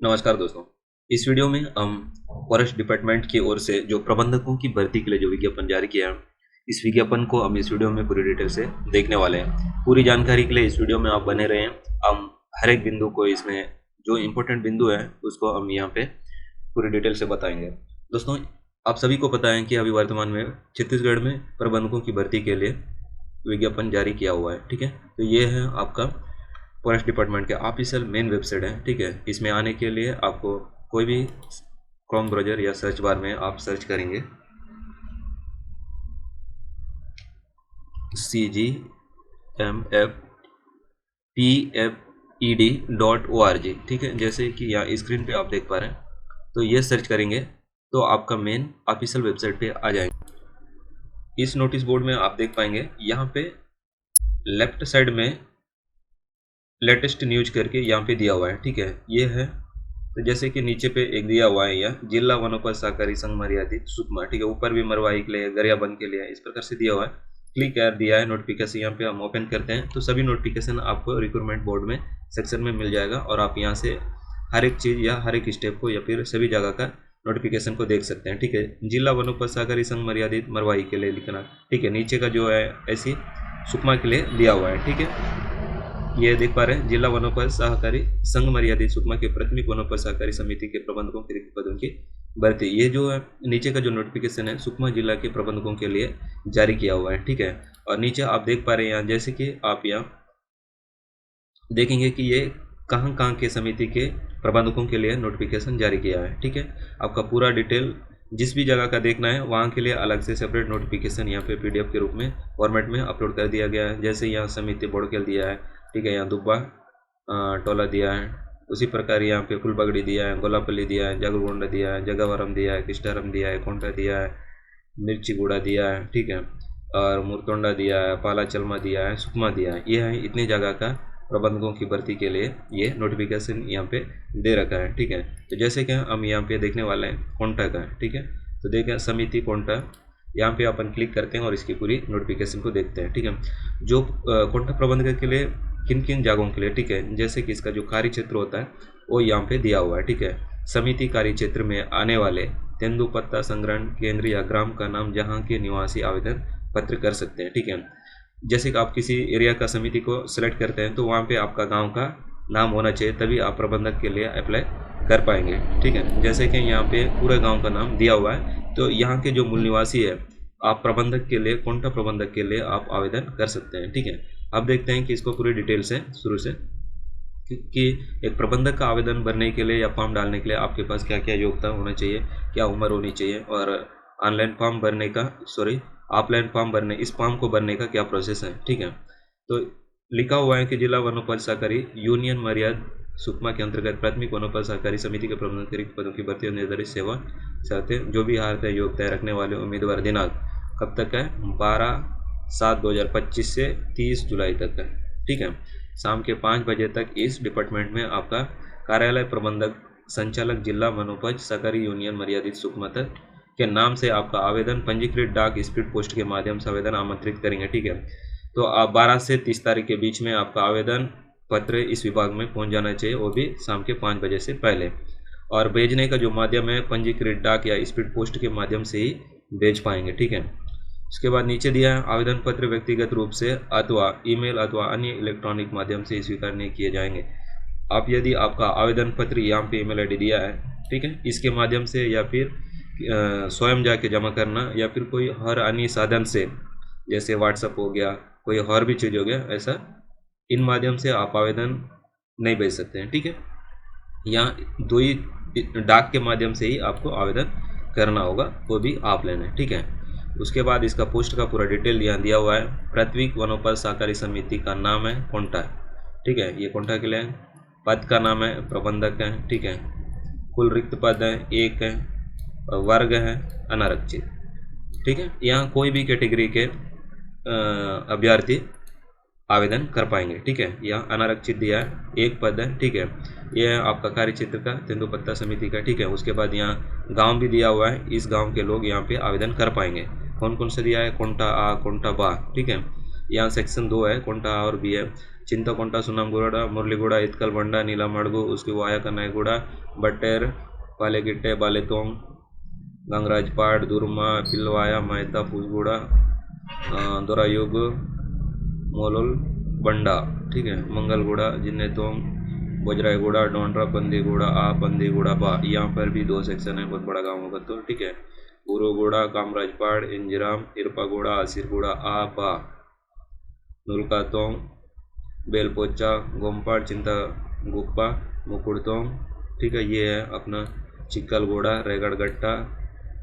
नमस्कार दोस्तों। इस वीडियो में हम फॉरेस्ट डिपार्टमेंट की ओर से जो प्रबंधकों की भर्ती के लिए जो विज्ञापन जारी किया है, इस विज्ञापन को हम इस वीडियो में पूरी डिटेल से देखने वाले हैं। पूरी जानकारी के लिए इस वीडियो में आप बने रहें। हम हर एक बिंदु को इसमें जो इम्पोर्टेंट बिंदु है उसको हम यहाँ पे पूरी डिटेल से बताएंगे। दोस्तों, आप सभी को पता है कि अभी वर्तमान में छत्तीसगढ़ में प्रबंधकों की भर्ती के लिए विज्ञापन जारी किया हुआ है। ठीक है, तो ये है आपका फॉरेस्ट डिपार्टमेंट के ऑफिशियल मेन वेबसाइट है। ठीक है, इसमें आने के लिए आपको कोई भी क्रोम ब्राउज़र या सर्च बार में आप सर्च करेंगे CGMFPFED.org। ठीक है, जैसे कि यहाँ स्क्रीन पे आप देख पा रहे हैं, तो ये सर्च करेंगे तो आपका मेन ऑफिशियल वेबसाइट पे आ जाएंगे। इस नोटिस बोर्ड में आप देख पाएंगे यहाँ पे लेफ्ट साइड में लेटेस्ट न्यूज करके यहाँ पे दिया हुआ है। ठीक है, ये है। तो जैसे कि नीचे पे एक दिया हुआ है यहाँ जिला वनोपज सहकारी संघ मर्यादित सुकमा। ठीक है, ऊपर भी मरवाही के लिए, गरियाबंद के लिए, इस प्रकार से दिया हुआ है। क्लिक कर दिया है, नोटिफिकेशन यहाँ पे हम ओपन करते हैं तो सभी नोटिफिकेशन आपको रिक्रूटमेंट बोर्ड में सेक्शन में मिल जाएगा और आप यहाँ से हर एक चीज़ या हर एक स्टेप को या फिर सभी जगह का नोटिफिकेशन को देख सकते हैं। ठीक है, जिला वनोपज सहकारी संघ मर्यादित मरवाही के लिए लिखना। ठीक है, नीचे का जो है ऐसी सुकमा के लिए दिया हुआ है। ठीक है, ये देख पा रहे हैं जिला वनोपज सहकारी संघ मर्यादित सुकमा के प्राथमिक वनोपज सहकारी समिति के प्रबंधकों के रिक्त पदों की भर्ती। ये जो है नीचे का जो नोटिफिकेशन है सुकमा जिला के प्रबंधकों के लिए जारी किया हुआ है। ठीक है, और नीचे आप देख पा रहे हैं यहाँ, जैसे कि आप यहाँ देखेंगे कि ये कहाँ कहाँ के समिति के प्रबंधकों के लिए नोटिफिकेशन जारी किया है। ठीक है, आपका पूरा डिटेल जिस भी जगह का देखना है वहाँ के लिए अलग से सेपरेट नोटिफिकेशन यहाँ पे PDF के रूप में फॉर्मेट में अपलोड कर दिया गया है। जैसे यहाँ समिति बोड़केल दिया है, ठीक है, यहाँ दुब्बा टोला दिया है, उसी प्रकार यहाँ पे फुलबगड़ी दिया है, गोलापल्ली दिया है, जागरगोंडा दिया है, जगावरम दिया है, किस्टारम दिया है, कोंटा दिया है, मिर्चीगुड़ा दिया है। ठीक है, और मुरतोंडा दिया है, पालाचलमा दिया है, सुकमा दिया है। ये है इतनी जगह का प्रबंधकों की भर्ती के लिए ये नोटिफिकेशन यहाँ पे दे रखा है। ठीक है, तो जैसे कि हम यहाँ पे देखने वाले हैं कोंटा का। ठीक है, तो देखें समिति कोंटा, यहाँ पे अपन क्लिक करते हैं और इसकी पूरी नोटिफिकेशन को देखते हैं। ठीक है, जो कोंटा प्रबंधक के लिए किन किन जगहों के लिए, ठीक है, जैसे कि इसका जो कार्य क्षेत्र होता है वो यहाँ पे दिया हुआ है। ठीक है, समिति कार्य क्षेत्र में आने वाले तेंदुपत्ता संग्रहण केंद्र या ग्राम का नाम जहाँ के निवासी आवेदन पत्र कर सकते हैं। ठीक है, जैसे कि आप किसी एरिया का समिति को सिलेक्ट करते हैं तो वहाँ पे आपका गांव का नाम होना चाहिए, तभी आप प्रबंधक के लिए अप्लाई कर पाएंगे। ठीक है, जैसे कि यहाँ पे पूरे गांव का नाम दिया हुआ है, तो यहाँ के जो मूल निवासी है आप प्रबंधक के लिए, कोंटा प्रबंधक के लिए आप आवेदन कर सकते हैं। ठीक है, अब देखते हैं कि इसको पूरी डिटेल से शुरू से कि एक प्रबंधक का आवेदन भरने के लिए या फॉर्म डालने के लिए आपके पास क्या क्या योग्यता होना चाहिए, क्या उम्र होनी चाहिए, और ऑनलाइन फॉर्म भरने का ऑफलाइन फॉर्म भरने, इस फॉर्म को भरने का क्या प्रोसेस है। ठीक है, तो लिखा हुआ है कि जिला वनोपज सहकारी यूनियन मर्याद सुकमा के अंतर्गत प्राथमिक वनोपज सहकारी समिति के प्रबंधक के रिक्त पदों की भर्ती और निर्धारित सेवा शर्तें, जो भी अर्हता योग्यताएं रखने वाले उम्मीदवार, दिनांक कब तक है, 12/7/2025 से 30 जुलाई तक है। ठीक है, शाम के 5 बजे तक इस डिपार्टमेंट में आपका कार्यालय प्रबंधक संचालक जिला वनोपज सहकारी यूनियन मर्यादित सुकमा तक के नाम से आपका आवेदन पंजीकृत डाक स्पीड पोस्ट के माध्यम से आवेदन आमंत्रित करेंगे। ठीक है, तो आप 12 से 30 तारीख के बीच में आपका आवेदन पत्र इस विभाग में पहुंच जाना चाहिए, वो भी शाम के 5 बजे से पहले। और भेजने का जो माध्यम है पंजीकृत डाक या स्पीड पोस्ट के माध्यम से ही भेज पाएंगे। ठीक है, उसके बाद नीचे दिया है आवेदन पत्र व्यक्तिगत रूप से अथवा ईमेल अथवा अन्य इलेक्ट्रॉनिक माध्यम से स्वीकार नहीं किए जाएंगे। आप यदि आपका आवेदन पत्र यहाँ पे ईमेल ID दिया है, ठीक है, इसके माध्यम से या फिर स्वयं जाके जमा करना या फिर कोई हर अन्य साधन से, जैसे व्हाट्सअप हो गया, कोई और भी चीज़ हो गया, ऐसा इन माध्यम से आप आवेदन नहीं भेज सकते हैं। ठीक है, यहाँ दो ही डाक के माध्यम से ही आपको आवेदन करना होगा, वो भी ऑफलाइन है। ठीक है, उसके बाद इसका पोस्ट का पूरा डिटेल यहाँ दिया हुआ है। प्राथमिक वनोपज सहकारी समिति का नाम है कोंटा। ठीक है, ये कोंटा के लिए पद का नाम है प्रबंधक है। ठीक है, कुल रिक्त पद है 1 है, वर्ग है अनारक्षित। ठीक है, यहाँ कोई भी कैटेगरी के अभ्यर्थी आवेदन कर पाएंगे। ठीक है, यहाँ अनारक्षित दिया है, 1 पद है। ठीक है, यह है आपका कार्य क्षेत्र का तेंदुपत्ता समिति का। ठीक है, उसके बाद यहाँ गांव भी दिया हुआ है, इस गांव के लोग यहाँ पे आवेदन कर पाएंगे। कौन कौन सा दिया है, कोंटा आ, कोंटा बा। ठीक है, यहाँ सेक्शन 2 है, कोंटा और बी है। चिंताकोंटा, सुन्नामगुड़ा, मुरलीगुड़ा, इतकल बंडा, नीलामड़गु, उसके वाया कन्नाईगुड़ा, बट्टेर, पालेगिट्टे, बालेतोंग, गंगराजपाड़, दुर्मा, पिलवाया, मेहता, फूसगुड़ा, दोरायुग, मोलोल, बंडा, ठीक है, मंगलगुड़ा, जिन्नेतोंग, बजराईगुड़ा, डोंडरा, पंदीगुड़ा आ, पंदीगुड़ा बा, यहाँ पर भी 2 सेक्शन है, बहुत बड़ा गाँव होगा तो, ठीक है। उरुगुड़ा, कामराजपाड़, इंजराम, इरपागुड़ा, आसिरगुड़ा आ बा, नुलकातोंग, बेलपोचा, गोमपाड़, चिंतागुप्पा, मुकुड़तोंग, ठीक है। ये है अपना चिक्कलगुड़ा, रेगड़गट्टा,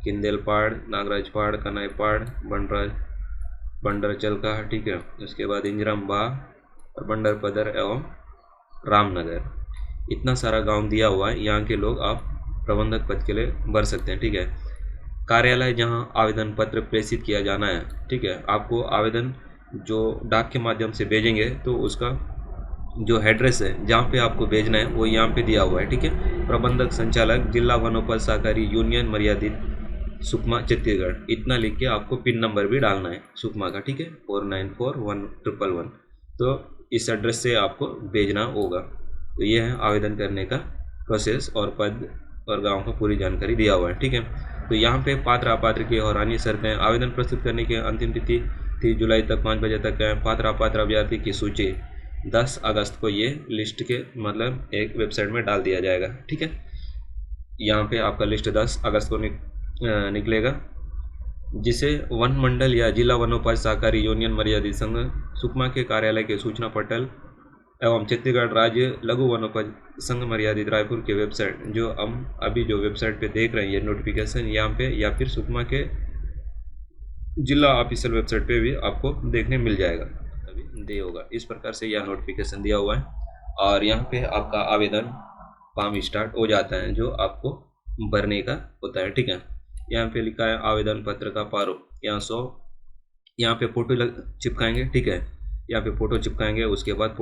किंदेलपाड़, नागराजपाड़, कनाईपाड़, बंडरचलका, ठीक है। उसके बाद इंजराम बा और बंडरपदर एवं रामनगर। इतना सारा गांव दिया हुआ है। यहाँ के लोग आप प्रबंधक पद के लिए भर सकते हैं, ठीक है। कार्यालय जहाँ आवेदन पत्र प्रेषित किया जाना है, ठीक है। आपको आवेदन जो डाक के माध्यम से भेजेंगे तो उसका जो एड्रेस है जहाँ पे आपको भेजना है वो यहाँ पे दिया हुआ है, ठीक है। प्रबंधक संचालक, जिला वनोपज सहकारी यूनियन मर्यादित, सुकमा, छत्तीसगढ़, इतना लिख के आपको पिन नंबर भी डालना है सुकमा का, ठीक है, 494111। तो इस एड्रेस से आपको भेजना होगा। तो ये है आवेदन करने का प्रोसेस और पद और गांव का पूरी जानकारी दिया हुआ है, ठीक है। तो यहाँ पे पात्र अपात्र की और अन्य शर्तें, आवेदन प्रस्तुत करने की अंतिम तिथि 30 जुलाई तक 5 बजे तक है। पात्र अपात्र अभ्यर्थी की सूची 10 अगस्त को ये लिस्ट के मतलब एक वेबसाइट में डाल दिया जाएगा, ठीक है। यहाँ पे आपका लिस्ट 10 अगस्त को निकलेगा, जिसे वन मंडल या जिला वनोपज सहकारी यूनियन मर्यादित संघ सुकमा के कार्यालय के सूचना पटल एवं छत्तीसगढ़ राज्य लघु वनोपज संघ मर्यादित रायपुर के वेबसाइट, जो हम अभी जो वेबसाइट पे देख रहे हैं ये नोटिफिकेशन यहाँ पे, या फिर सुकमा के जिला ऑफिशियल वेबसाइट पे भी आपको देखने मिल जाएगा, तभी दे होगा। इस प्रकार से यह नोटिफिकेशन दिया हुआ है और यहाँ पे आपका आवेदन फॉर्म स्टार्ट हो जाता है जो आपको भरने का होता है, ठीक है। यहाँ पे लिखा है आवेदन पत्र का प्रारूप, यहाँ पे फोटो चिपकाएंगे, ठीक है। यहाँ पे फोटो चिपकाएंगे, उसके बाद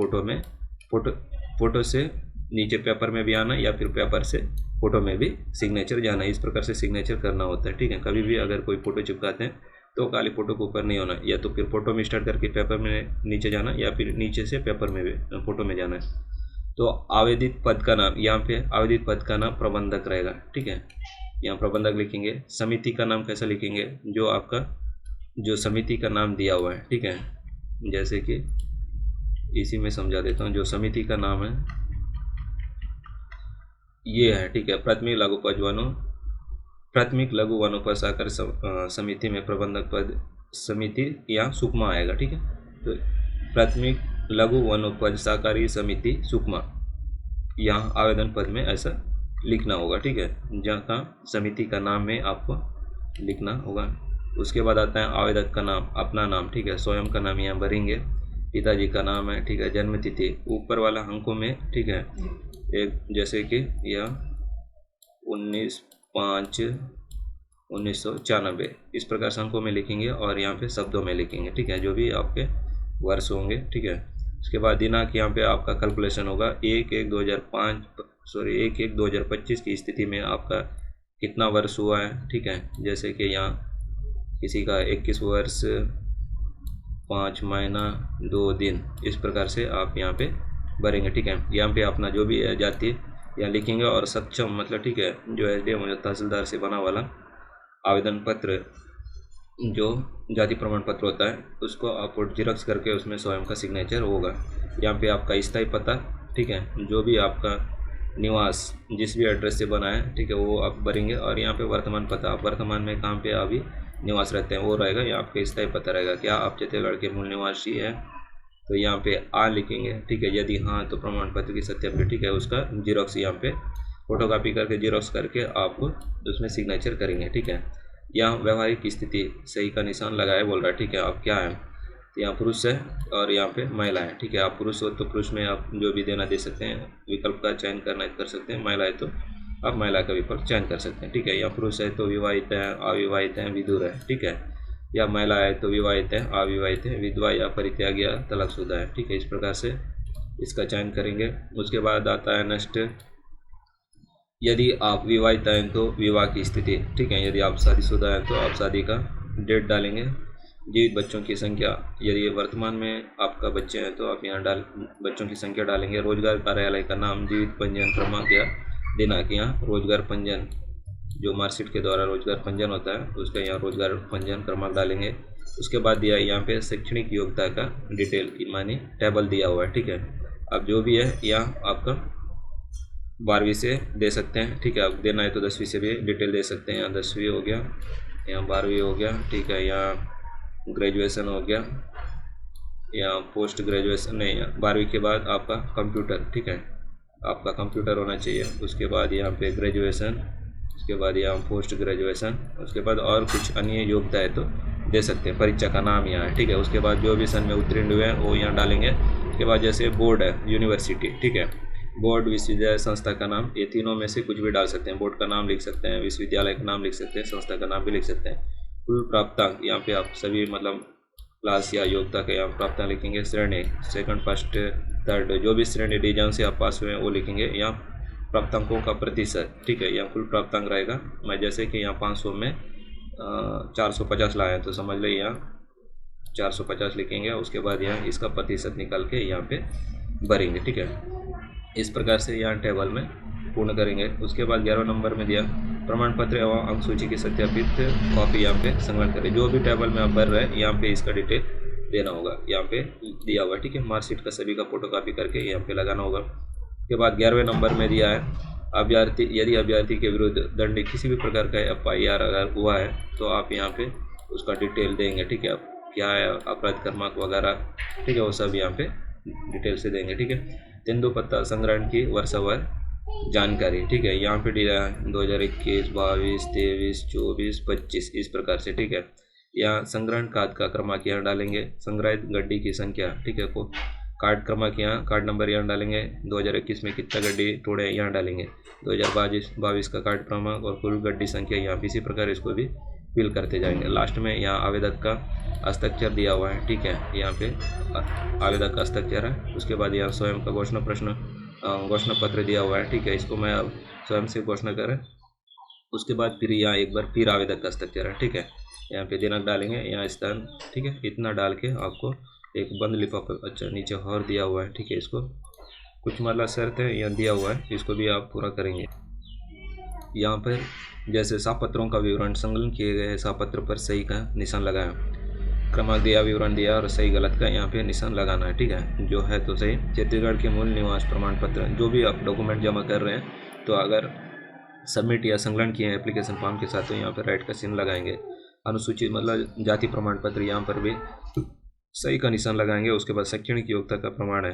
फोटो से नीचे पेपर में भी आना या फिर पेपर से फोटो में भी सिग्नेचर जाना, इस प्रकार से सिग्नेचर करना होता है, ठीक है। कभी भी अगर कोई फोटो चिपकाते हैं तो खाली फोटो के ऊपर नहीं होना, या तो फिर फोटो में स्टार्ट करके पेपर में नीचे जाना या फिर नीचे से पेपर में भी फोटो में जाना है। तो आवेदित पद का नाम, यहाँ पे आवेदित पद का नाम प्रबंधक रहेगा, ठीक है। यहाँ प्रबंधक लिखेंगे। समिति का नाम कैसा लिखेंगे, जो आपका जो समिति का नाम दिया हुआ है, ठीक है। जैसे कि इसी में समझा देता हूँ, जो समिति का नाम है ये है, ठीक है। प्राथमिक लघु वनोपज सहकारी समिति में प्रबंधक पद समिति यहाँ सुकमा आएगा, ठीक है। तो प्राथमिक लघु वनोपज सहकारी समिति सुकमा, यहाँ आवेदन पद में ऐसा लिखना होगा, ठीक है। जहाँ का समिति का नाम में आपको लिखना होगा। उसके बाद आता है आवेदक का नाम, अपना नाम, ठीक है। स्वयं का नाम यहाँ भरेंगे, पिताजी का नाम है, ठीक है। जन्म तिथि ऊपर वाला अंकों में, ठीक है। एक जैसे कि यह 19/5/1996 इस प्रकार से अंकों में लिखेंगे और यहाँ पे शब्दों में लिखेंगे, ठीक है, जो भी आपके वर्ष होंगे, ठीक है। उसके बाद दिनांक यहाँ पे आपका कैलकुलेशन होगा 1/1/2025 की स्थिति में आपका कितना वर्ष हुआ है, ठीक है। जैसे कि यहाँ किसी का 21 वर्ष 5 महीना 2 दिन, इस प्रकार से आप यहाँ पे भरेंगे, ठीक है। यहाँ पे अपना जो भी जाति यहाँ लिखेंगे और सक्षम मतलब, ठीक है, जो SDM या तहसीलदार से बना वाला आवेदन पत्र जो जाति प्रमाण पत्र होता है उसको आप जिरक्स करके उसमें स्वयं का सिग्नेचर होगा। यहाँ पे आपका स्थायी पता, ठीक है, जो भी आपका निवास जिस भी एड्रेस से बना है, ठीक है, वो आप भरेंगे। और यहाँ पे वर्तमान पता, आप वर्तमान में कहाँ पे अभी निवास रहते हैं वो रहेगा, यहाँ आपका स्थायी पता रहेगा। क्या आप छत्तीसगढ़ के मूल निवासी हैं तो यहाँ पे आ लिखेंगे, ठीक है। यदि हाँ तो प्रमाण पत्र की सत्यापित, ठीक है, उसका जीरोक्स यहाँ पे फोटोकॉपी करके जीरोक्स करके आप उसमें सिग्नेचर करेंगे, ठीक है। यहाँ व्यवहारिक स्थिति सही का निशान लगाए बोल रहा है, ठीक है। आप क्या है तो यहाँ पुरुष है और यहाँ पे महिला है, ठीक है। आप पुरुष हो तो पुरुष में आप जो भी देना दे सकते हैं, विकल्प का चयन करना कर सकते हैं। महिला है तो आप महिला का विकल्प चयन कर सकते हैं, ठीक है। यहाँ पुरुष है तो विवाहित है, अविवाहित है, विधुर है, ठीक है। या महिला है तो विवाहित है, अविवाहित है, विधवा या परित्यागी या तलाकशुदा है, ठीक है। इस प्रकार से इसका चयन करेंगे। उसके बाद आता है नेक्स्ट, यदि आप विवाहित हैं तो विवाह की स्थिति, ठीक है। यदि आप शादीशुदा हैं तो आप शादी का डेट डालेंगे। जीवित बच्चों की संख्या, यदि वर्तमान में आपका बच्चे हैं तो आप यहाँ बच्चों की संख्या डालेंगे। रोजगार कार्यालय का नाम, जीवित पंजीयन क्रमांक या दिनांक, यहाँ रोजगार पंजीयन जो मार्कशीट के द्वारा रोजगार पंजीयन होता है उसका यहाँ रोजगार पंजीयन क्रमांक डालेंगे। उसके बाद दिया है यहाँ पे शैक्षणिक योग्यता का डिटेल मानी टेबल दिया हुआ है, ठीक है। अब जो भी है यहाँ आपका 12वीं से दे सकते हैं, ठीक है। अब देना है तो 10वीं से भी डिटेल दे सकते हैं। यहाँ 10वीं हो गया, यहाँ 12वीं हो गया, ठीक है। यहाँ ग्रेजुएशन हो गया, यहाँ पोस्ट ग्रेजुएशन नहीं, 12वीं के बाद आपका कंप्यूटर, ठीक है, आपका कंप्यूटर होना चाहिए। उसके बाद यहाँ पे ग्रेजुएशन, उसके बाद यहाँ पोस्ट ग्रेजुएशन, उसके बाद और कुछ अन्य योग्यता है तो दे सकते हैं। परीक्षा का नाम यहाँ है, ठीक है। उसके बाद जो भी सन में उत्तीर्ण हुए हैं वो यहाँ डालेंगे। उसके बाद जैसे बोर्ड है, यूनिवर्सिटी, ठीक है, बोर्ड, विश्वविद्यालय, संस्था का नाम, ये तीनों में से कुछ भी डाल सकते हैं। बोर्ड का नाम लिख सकते हैं, विश्वविद्यालय का नाम लिख सकते हैं, संस्था का नाम भी लिख सकते हैं। कुल प्राप्तांक यहाँ पे आप सभी मतलब क्लास या योग्यता के यहाँ प्राप्तांक लिखेंगे। श्रेणी, सेकंड, फर्स्ट, थर्ड, जो भी श्रेणी डिवीजन से आप पास हुए हैं वो लिखेंगे। यहाँ प्राप्तांकों का प्रतिशत, ठीक है, यहाँ कुल प्राप्तांक रहेगा। मैं जैसे कि यहाँ 500 में 450 लाए हैं तो समझ लो यहाँ 450 लिखेंगे। उसके बाद यहाँ इसका प्रतिशत निकाल के यहाँ पे भरेंगे, ठीक है। इस प्रकार से यहाँ टेबल में पूर्ण करेंगे। उसके बाद 11वें नंबर में दिया प्रमाण पत्र एवं अंक सूची की सत्यापित कॉपी यहाँ पे संग्रह करें। जो भी टेबल में आप भर रहे हैं यहाँ पे इसका डिटेल देना होगा, यहाँ पे दिया हुआ, ठीक है। मार्कशीट का सभी का फोटो कॉपी करके यहाँ पे लगाना होगा। उसके बाद 11वें नंबर में दिया है अभ्यर्थी, यदि अभ्यर्थी के विरुद्ध दंड किसी भी प्रकार का FIR अगर हुआ है तो आप यहाँ पे उसका डिटेल देंगे, ठीक है। आप क्या है अपराध क्रमांक वगैरह, ठीक है, वो सब यहाँ पे डिटेल से देंगे, ठीक है। तेंदुपत्ता संग्रहण की वर्षावार जानकारी, ठीक है, यहाँ पे दिया है 2021, 22, 23, 24, 25 इस प्रकार से, ठीक है। यहाँ संग्रहण कार्ड का क्रमांक यहाँ डालेंगे, संग्रहित गड्डी की संख्या, ठीक है, को कार्ड क्रमांक यहाँ कार्ड नंबर यहाँ डालेंगे। 2021 में कितना गड्डी तोड़े यहाँ डालेंगे, 2022 का कार्ड क्रमांक और कुल गड्डी संख्या यहाँ इसी प्रकार इसको भी फिल करते जाएंगे। लास्ट में यहाँ आवेदक का हस्ताक्षर दिया हुआ है, ठीक है, यहाँ पे आवेदक का हस्ताक्षर है। उसके बाद यहाँ स्वयं का घोषणा पत्र दिया हुआ है, ठीक है, इसको मैं अब स्वयं से घोषणा करें। उसके बाद फिर यहाँ एक बार फिर आवेदक का हस्ताक्षर है, ठीक है, यहाँ पे दिनांक डालेंगे, यहाँ स्थान, ठीक है, इतना डाल के आपको एक बंद लिफाफा, अच्छा नीचे और दिया हुआ है, ठीक है, इसको कुछ मतलब शर्त है यहाँ दिया हुआ है, इसको भी आप पूरा करेंगे। यहाँ पर जैसे सापत्रों का विवरण, संकलन किए गए सापत्र पर सही का निशान लगाएं, क्रमांक दिया, विवरण दिया और सही गलत का यहाँ पे निशान लगाना है, ठीक है, जो है तो सही। छत्तीसगढ़ के मूल निवास प्रमाण पत्र, जो भी आप डॉक्यूमेंट जमा कर रहे हैं तो अगर सबमिट या संकलन किए एप्लीकेशन फॉर्म के साथ तो यहाँ पर राइट का चिन्ह लगाएंगे। अनुसूचित मतलब जाति प्रमाण पत्र, यहाँ पर भी सही का निशान लगाएंगे। उसके बाद शैक्षणिक योग्यता का प्रमाण है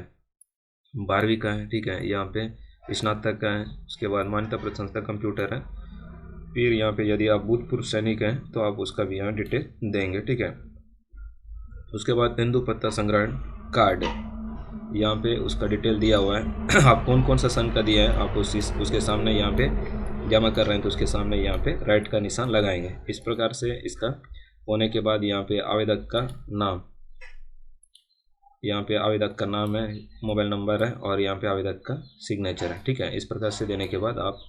12वीं का है, ठीक है, यहाँ पे स्नातक का है। उसके बाद मान्यता प्राप्त संस्था कंप्यूटर है। फिर यहाँ पे यदि आप भूतपूर्व सैनिक हैं तो आप उसका भी यहाँ डिटेल देंगे, ठीक है। उसके बाद तेंदुपत्ता संग्रहण कार्ड, यहाँ पे उसका डिटेल दिया हुआ है। आप कौन कौन सा सन का दिया है आप उसके सामने यहाँ पे जमा कर रहे हैं तो उसके सामने यहाँ पे राइट का निशान लगाएंगे। इस प्रकार से इसका होने के बाद यहाँ पे आवेदक का नाम, यहाँ पे आवेदक का नाम है, मोबाइल नंबर है और यहाँ पे आवेदक का सिग्नेचर है, ठीक है। इस प्रकार से देने के बाद आप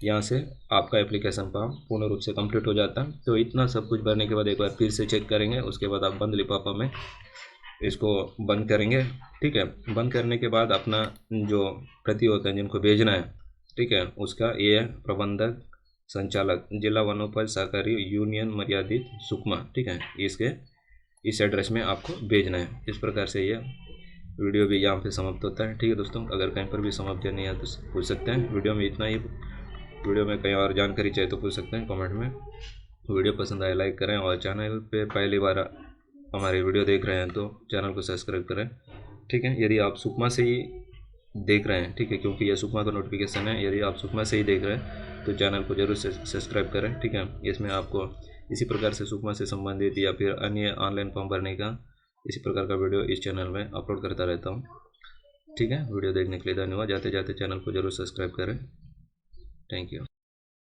यहाँ से आपका एप्लीकेशन फॉर्म पूर्ण रूप से कंप्लीट हो जाता है। तो इतना सब कुछ भरने के बाद एक बार फिर से चेक करेंगे। उसके बाद आप बंद लिफाफा में इसको बंद करेंगे, ठीक है। बंद करने के बाद अपना जो प्रति होता है जिनको भेजना है, ठीक है, उसका ये प्रबंधक संचालक जिला वनोपज सहकारी यूनियन मर्यादित सुकमा, ठीक है, इस एड्रेस में आपको भेजना है। इस प्रकार से ये वीडियो भी यहाँ पे समाप्त होता है, ठीक है दोस्तों। अगर कहीं पर भी समाप्त नहीं है तो पूछ सकते हैं। वीडियो में इतना ही। वीडियो में कहीं और जानकारी चाहिए तो पूछ सकते हैं कमेंट में। वीडियो पसंद आए लाइक करें और चैनल पे पहली बार हमारे वीडियो देख रहे हैं तो चैनल को सब्सक्राइब करें, ठीक है। यदि आप सुकमा से ही देख रहे हैं, ठीक है, क्योंकि यह सुकमा का नोटिफिकेशन है, यदि आप सुकमा से ही देख रहे हैं तो चैनल को जरूर से सब्सक्राइब करें, ठीक है। इसमें आपको इसी प्रकार से सुकमा से संबंधित या फिर अन्य ऑनलाइन फॉर्म भरने का इसी प्रकार का वीडियो इस चैनल में अपलोड करता रहता हूँ, ठीक है। वीडियो देखने के लिए धन्यवाद। जाते जाते चैनल को जरूर सब्सक्राइब करें। Thank you.